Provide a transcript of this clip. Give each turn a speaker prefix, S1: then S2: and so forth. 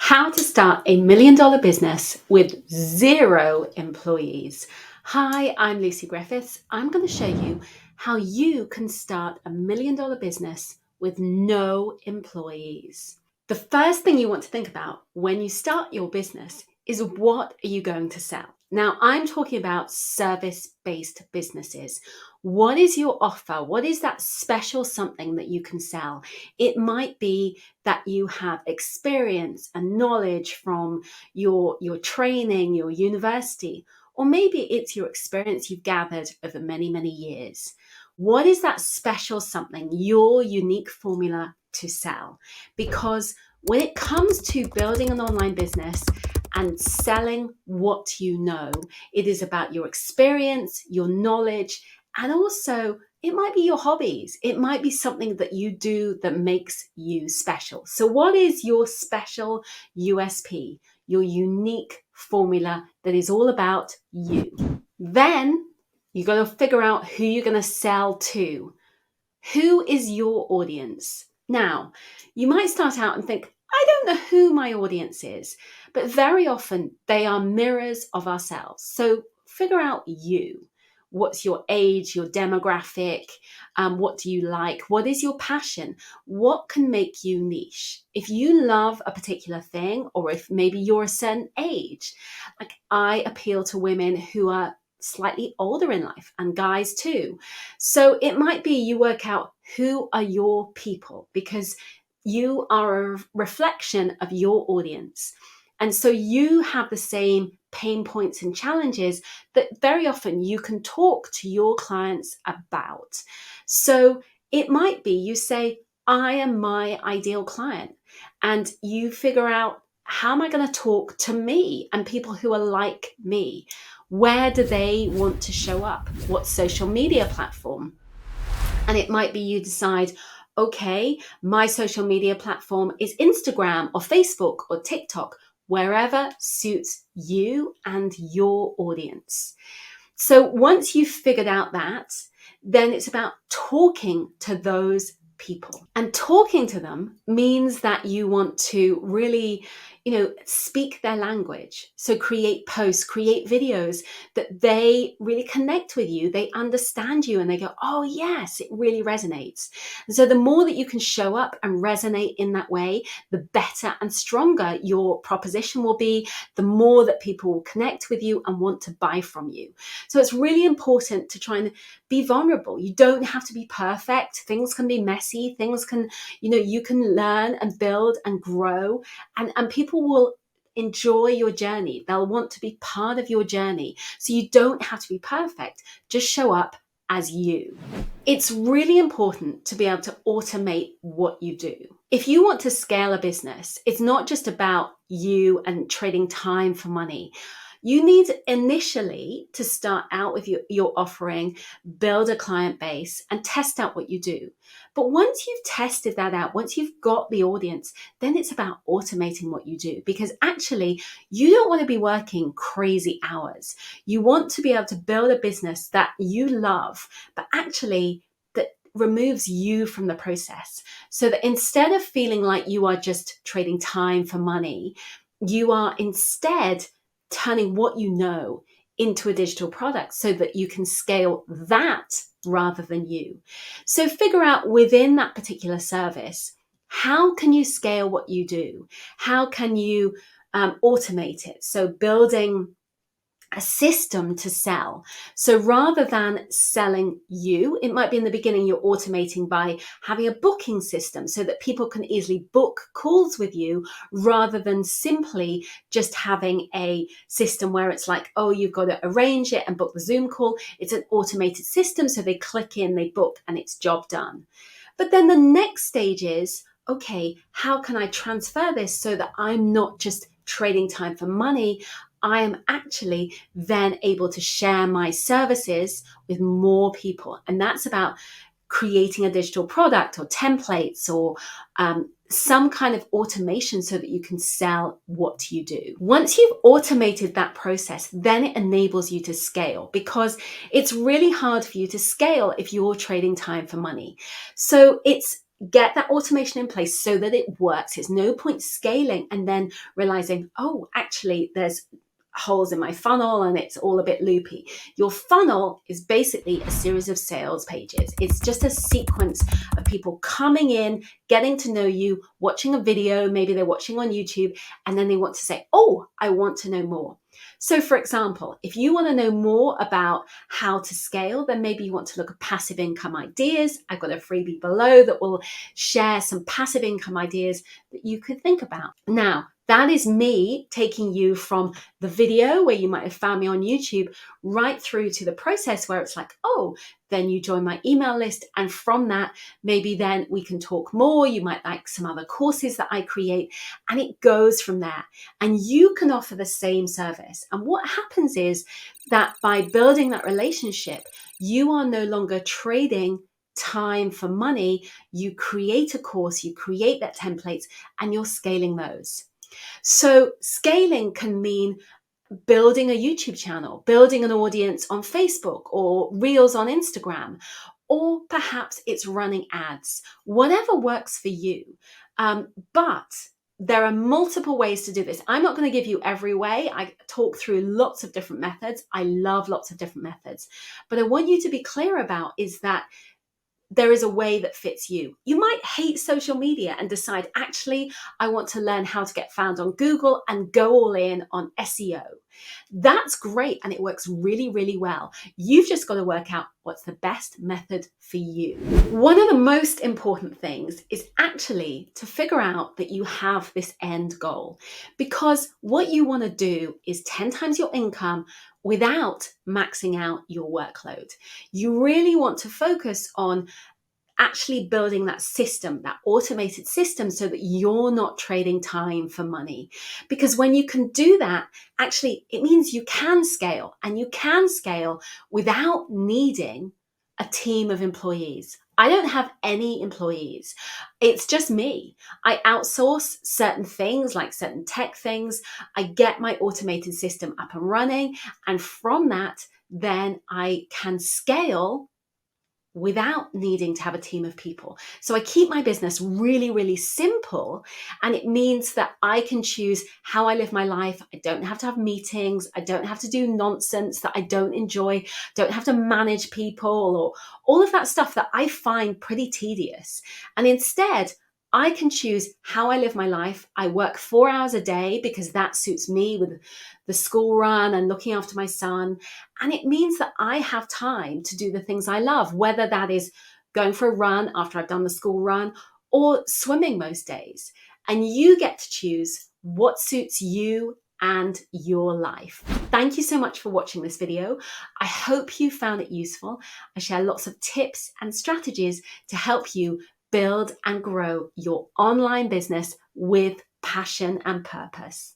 S1: How to start a $1 million business with 0 employees. Hi, I'm Lucy Griffiths. I'm going to show you how you can start a $1 million business with no employees. The first thing you want to think about when you start your business is, what are you going to sell? Now, I'm talking about service-based businesses. What is your offer? What is that special something that you can sell? It might be that you have experience and knowledge from your training, your university, or maybe it's your experience you've gathered over many, many years. What is that special something, your unique formula to sell? Because when it comes to building an online business and selling what you know, it is about your experience, your knowledge, and also it might be your hobbies. It might be something that you do that makes you special. So what is your special USP, your unique formula that is all about you? Then you got to figure out who you're going to sell to. Who is your audience? Now, you might start out and think, I don't know who my audience is, but very often they are mirrors of ourselves. So figure out you. What's your age, your demographic? What do you like? What is your passion? What can make you niche? If you love a particular thing, or if maybe you're a certain age, like I appeal to women who are slightly older in life, and guys too. So it might be you work out who are your people, because you are a reflection of your audience. And so you have the same pain points and challenges that very often you can talk to your clients about. So it might be you say, I am my ideal client, and you figure out, how am I going to talk to me and people who are like me? Where do they want to show up? What social media platform? And it might be you decide, okay, my social media platform is Instagram or Facebook or TikTok, wherever suits you and your audience. So once you've figured out that, then it's about talking to those people. And talking to them means that you want to really, speak their language. So create posts, create videos that they really connect with you. They understand you and they go, oh yes, it really resonates. And so the more that you can show up and resonate in that way, the better and stronger your proposition will be, the more that people will connect with you and want to buy from you. So it's really important to try and be vulnerable. You don't have to be perfect. Things can be messy. Things can, you can learn and build and grow, and people will enjoy your journey. They'll want to be part of your journey. So you don't have to be perfect. Just show up as you. It's really important to be able to automate what you do. If you want to scale a business, it's not just about you and trading time for money. You need initially to start out with your offering, build a client base, and test out what you do. But once you've tested that out, once you've got the audience, then it's about automating what you do, because actually you don't want to be working crazy hours. You want to be able to build a business that you love, but actually that removes you from the process. So that instead of feeling like you are just trading time for money, you are instead turning what you know into a digital product so that you can scale that rather than you. So figure out within that particular service, how can you scale what you do? How can you automate it? So building a system to sell. So rather than selling you, it might be in the beginning you're automating by having a booking system so that people can easily book calls with you, rather than simply just having a system where it's like, oh, you've got to arrange it and book the Zoom call. It's an automated system, so they click in, they book, and it's job done. But then the next stage is, okay, how can I transfer this so that I'm not just trading time for money? I am actually then able to share my services with more people. And that's about creating a digital product or templates or some kind of automation so that you can sell what you do. Once you've automated that process, then it enables you to scale, because it's really hard for you to scale if you're trading time for money. So it's get that automation in place so that it works. It's no point scaling and then realizing, oh, actually, there's holes in my funnel and it's all a bit loopy. Your funnel is basically a series of sales pages. It's just a sequence of people coming in, getting to know you, watching a video, maybe they're watching on YouTube, and then they want to say, oh, I want to know more. So for example, if you want to know more about how to scale, then maybe you want to look at passive income ideas. I've got a freebie below that will share some passive income ideas that you could think about. Now, that is me taking you from the video where you might have found me on YouTube right through to the process where it's like, oh, then you join my email list. And from that, maybe then we can talk more. You might like some other courses that I create, and it goes from there. And you can offer the same service. And what happens is that by building that relationship, you are no longer trading time for money. You create a course, you create that templates, and you're scaling those. So scaling can mean building a YouTube channel, building an audience on Facebook or Reels on Instagram, or perhaps it's running ads, whatever works for you. But there are multiple ways to do this. I'm not going to give you every way. I talk through lots of different methods. I love lots of different methods. But I want you to be clear about is that there is a way that fits you. You might hate social media and decide, actually, I want to learn how to get found on Google and go all in on SEO. That's great. And it works really, really well. You've just got to work out what's the best method for you. One of the most important things is actually to figure out that you have this end goal, because what you want to do is 10 times your income without maxing out your workload. You really want to focus on actually building that system, that automated system, so that you're not trading time for money. Because when you can do that, actually, it means you can scale, and you can scale without needing a team of employees. I don't have any employees. It's just me. I outsource certain things, like certain tech things. I get my automated system up and running. And from that, then I can scale without needing to have a team of people. So I keep my business really, really simple. And it means that I can choose how I live my life. I don't have to have meetings. I don't have to do nonsense that I don't enjoy. Don't have to manage people or all of that stuff that I find pretty tedious. And instead, I can choose how I live my life. I work 4 hours a day because that suits me with the school run and looking after my son. And it means that I have time to do the things I love, whether that is going for a run after I've done the school run or swimming most days. And you get to choose what suits you and your life. Thank you so much for watching this video. I hope you found it useful. I share lots of tips and strategies to help you build and grow your online business with passion and purpose.